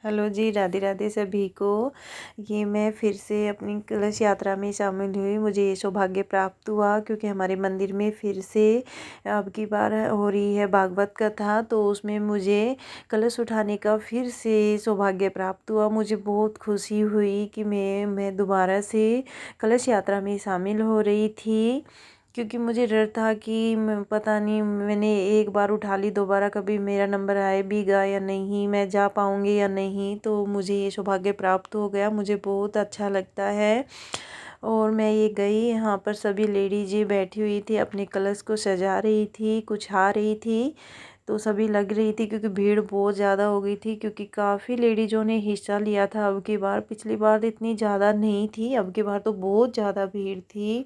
Hello जी, राधे राधे सभी को। ये मैं फिर से अपनी कलश यात्रा में शामिल हुई। मुझे ये सौभाग्य प्राप्त हुआ क्योंकि हमारे मंदिर में फिर से अब की बार हो रही है भागवत कथा, तो उसमें मुझे कलश उठाने का फिर से सौभाग्य प्राप्त हुआ। मुझे बहुत खुशी हुई कि मैं दोबारा से कलश यात्रा में शामिल हो रही थी, क्योंकि मुझे डर था कि पता नहीं मैंने एक बार उठा ली, दोबारा कभी मेरा नंबर आए भी गा या नहीं, मैं जा पाऊँगी या नहीं। तो मुझे ये सौभाग्य प्राप्त हो गया, मुझे बहुत अच्छा लगता है। और मैं ये गई, यहाँ पर सभी लेडीज बैठी हुई थी, अपने कलश को सजा रही थी, कुछ आ रही थी, तो सभी लग रही थी क्योंकि भीड़ बहुत ज़्यादा हो गई थी, क्योंकि काफ़ी लेडीज़ों ने हिस्सा लिया था अब की बार। पिछली बार तो इतनी ज़्यादा नहीं थी, अब की बार तो बहुत ज़्यादा भीड़ थी,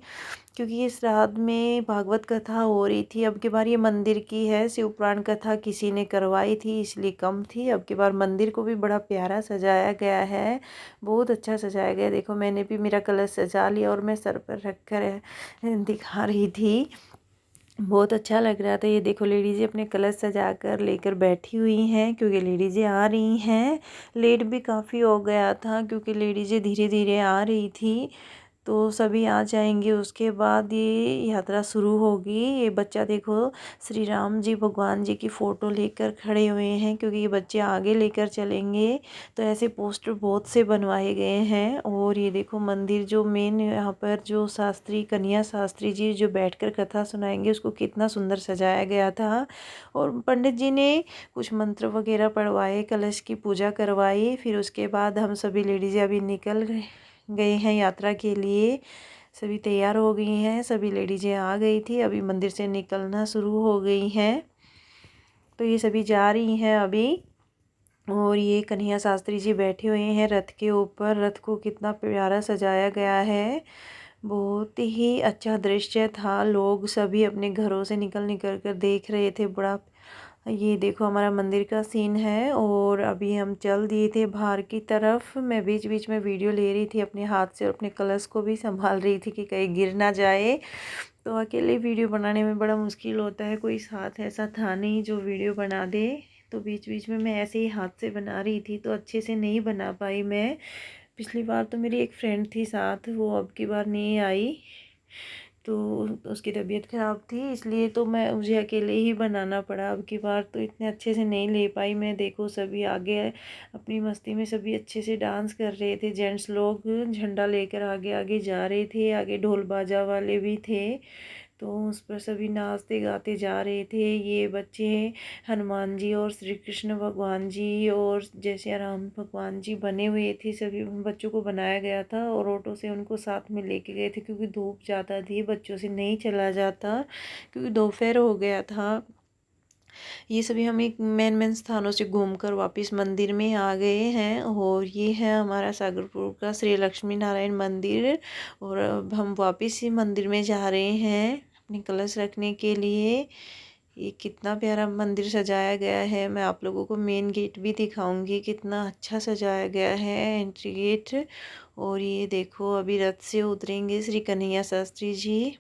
क्योंकि इस रात में भागवत कथा हो रही थी। अब की बार ये मंदिर की है, शिव पुराण कथा किसी ने करवाई थी इसलिए कम थी। अब की बार मंदिर को भी बड़ा प्यारा सजाया गया है, बहुत अच्छा सजाया गया। देखो, मैंने भी मेरा कलश सजा लिया और मैं सर पर रख कर दिखा रही थी, बहुत अच्छा लग रहा था। ये देखो, लेडीज़ें अपने कलश सजा कर लेकर बैठी हुई हैं, क्योंकि लेडीज़ें आ रही हैं। लेट भी काफ़ी हो गया था क्योंकि लेडीज़ें धीरे धीरे आ रही थी, तो सभी आ जाएंगे, उसके बाद ये यात्रा शुरू होगी। ये बच्चा देखो, श्री राम जी भगवान जी की फ़ोटो लेकर खड़े हुए हैं, क्योंकि ये बच्चे आगे लेकर चलेंगे। तो ऐसे पोस्टर बहुत से बनवाए गए हैं। और ये देखो, मंदिर जो मेन यहाँ पर जो शास्त्री कन्या शास्त्री जी जो बैठकर कथा सुनाएंगे, उसको कितना सुंदर सजाया गया था। और पंडित जी ने कुछ मंत्र वगैरह पढ़वाए, कलश की पूजा करवाई। फिर उसके बाद हम सभी लेडीज़ें अभी निकल गए हैं यात्रा के लिए। सभी तैयार हो गई हैं, सभी लेडीज़ें आ गई थी, अभी मंदिर से निकलना शुरू हो गई हैं। तो ये सभी जा रही हैं अभी। और ये कन्हैया शास्त्री जी बैठे हुए हैं रथ के ऊपर। रथ को कितना प्यारा सजाया गया है, बहुत ही अच्छा दृश्य था। लोग सभी अपने घरों से निकल निकल कर देख रहे थे। बड़ा, ये देखो हमारा मंदिर का सीन है। और अभी हम चल दिए थे बाहर की तरफ। मैं बीच बीच में वीडियो ले रही थी अपने हाथ से, और अपने कलश को भी संभाल रही थी कि कहीं गिर ना जाए। तो अकेले वीडियो बनाने में बड़ा मुश्किल होता है, कोई साथ ऐसा था नहीं जो वीडियो बना दे। तो बीच बीच में मैं ऐसे ही हाथ से बना रही थी, तो अच्छे से नहीं बना पाई मैं। पिछली बार तो मेरी एक फ्रेंड थी साथ, वो अब की बार नहीं आई, तो उसकी तबीयत ख़राब थी, इसलिए तो मुझे अकेले ही बनाना पड़ा। अब की बार तो इतने अच्छे से नहीं ले पाई मैं। देखो, सभी आगे अपनी मस्ती में सभी अच्छे से डांस कर रहे थे। जेंट्स लोग झंडा लेकर आगे आगे जा रहे थे, आगे ढोल बाजा वाले भी थे, तो उस पर सभी नाचते गाते जा रहे थे। ये बच्चे हनुमान जी और श्री कृष्ण भगवान जी और जय सिया राम भगवान जी बने हुए थे, सभी बच्चों को बनाया गया था। और ऑटो से उनको साथ में लेके गए थे, क्योंकि धूप ज़्यादा थी, बच्चों से नहीं चला जाता, क्योंकि दोपहर हो गया था। ये सभी हम एक मेन मेन स्थानों से घूमकर वापस मंदिर में आ गए हैं। और ये है हमारा सागरपुर का श्री लक्ष्मी नारायण मंदिर। और अब हम वापस ही मंदिर में जा रहे हैं अपनी कलश रखने के लिए। ये कितना प्यारा मंदिर सजाया गया है। मैं आप लोगों को मेन गेट भी दिखाऊंगी, कितना अच्छा सजाया गया है एंट्री गेट। और ये देखो, अभी रथ से उतरेंगे श्री कन्हैया शास्त्री जी,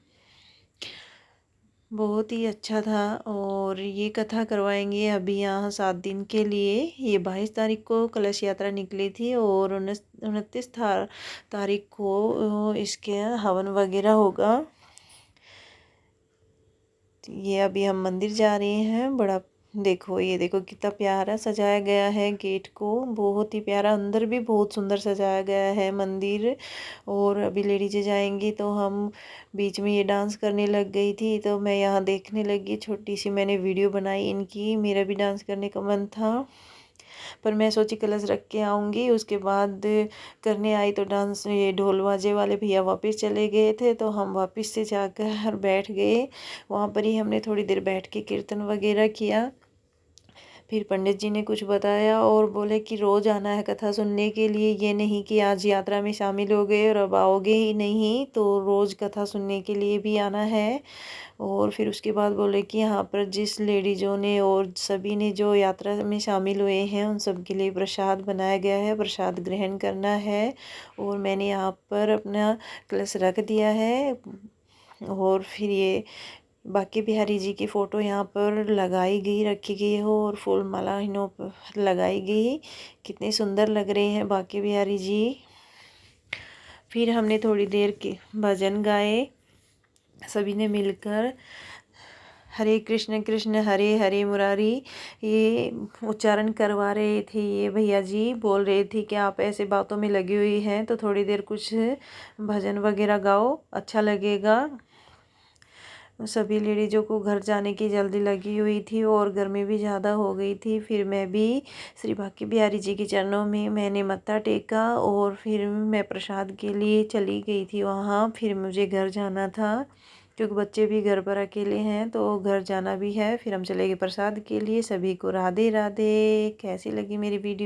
बहुत ही अच्छा था। और ये कथा करवाएंगे अभी यहाँ 7 दिन के लिए। ये 22 तारीख को कलश यात्रा निकली थी, और 29 तारीख को इसके हवन वगैरह होगा। ये अभी हम मंदिर जा रहे हैं। बड़ा, देखो, ये देखो कितना प्यारा सजाया गया है गेट को, बहुत ही प्यारा। अंदर भी बहुत सुंदर सजाया गया है मंदिर। और अभी लेडीजें जाएंगी, तो हम बीच में ये डांस करने लग गई थी, तो मैं यहाँ देखने लगी। छोटी सी मैंने वीडियो बनाई इनकी, मेरा भी डांस करने का मन था, पर मैं सोची कलश रख के आऊँगी, उसके बाद करने आई। तो डांस, ये ढोल बाजे वाले भैया वापस चले गए थे, तो हम वापस से जाकर बैठ गए। वहाँ पर ही हमने थोड़ी देर बैठ के कीर्तन वगैरह किया। फिर पंडित जी ने कुछ बताया और बोले कि रोज़ आना है कथा सुनने के लिए, ये नहीं कि आज यात्रा में शामिल हो गए और अब आओगे ही नहीं, तो रोज़ कथा सुनने के लिए भी आना है। और फिर उसके बाद बोले कि यहाँ पर जिस लेडीज़ों ने और सभी ने जो यात्रा में शामिल हुए हैं, उन सब के लिए प्रसाद बनाया गया है, प्रसाद ग्रहण करना है। और मैंने यहाँ पर अपना कलश रख दिया है। और फिर ये बांके बिहारी जी की फ़ोटो यहाँ पर लगाई गई, रखी गई हो और फूल माला इन्हों पर लगाई गई। कितने सुंदर लग रहे हैं बांके बिहारी जी। फिर हमने थोड़ी देर के भजन गाए सभी ने मिलकर। हरे कृष्ण कृष्ण हरे हरे मुरारी, ये उच्चारण करवा रहे थे ये भैया जी। बोल रहे थे कि आप ऐसे बातों में लगी हुई हैं तो थोड़ी देर कुछ भजन वगैरह गाओ, अच्छा लगेगा। सभी लेडीज़ों को घर जाने की जल्दी लगी हुई थी और गर्मी भी ज़्यादा हो गई थी। फिर मैं भी श्री बांके बिहारी जी के चरणों में मैंने मत्था टेका और फिर मैं प्रसाद के लिए चली गई थी वहाँ। फिर मुझे घर जाना था क्योंकि बच्चे भी घर पर अकेले हैं तो घर जाना भी है। फिर हम चले गए प्रसाद के लिए। सभी को राधे राधे। कैसी लगी मेरी वीडियो?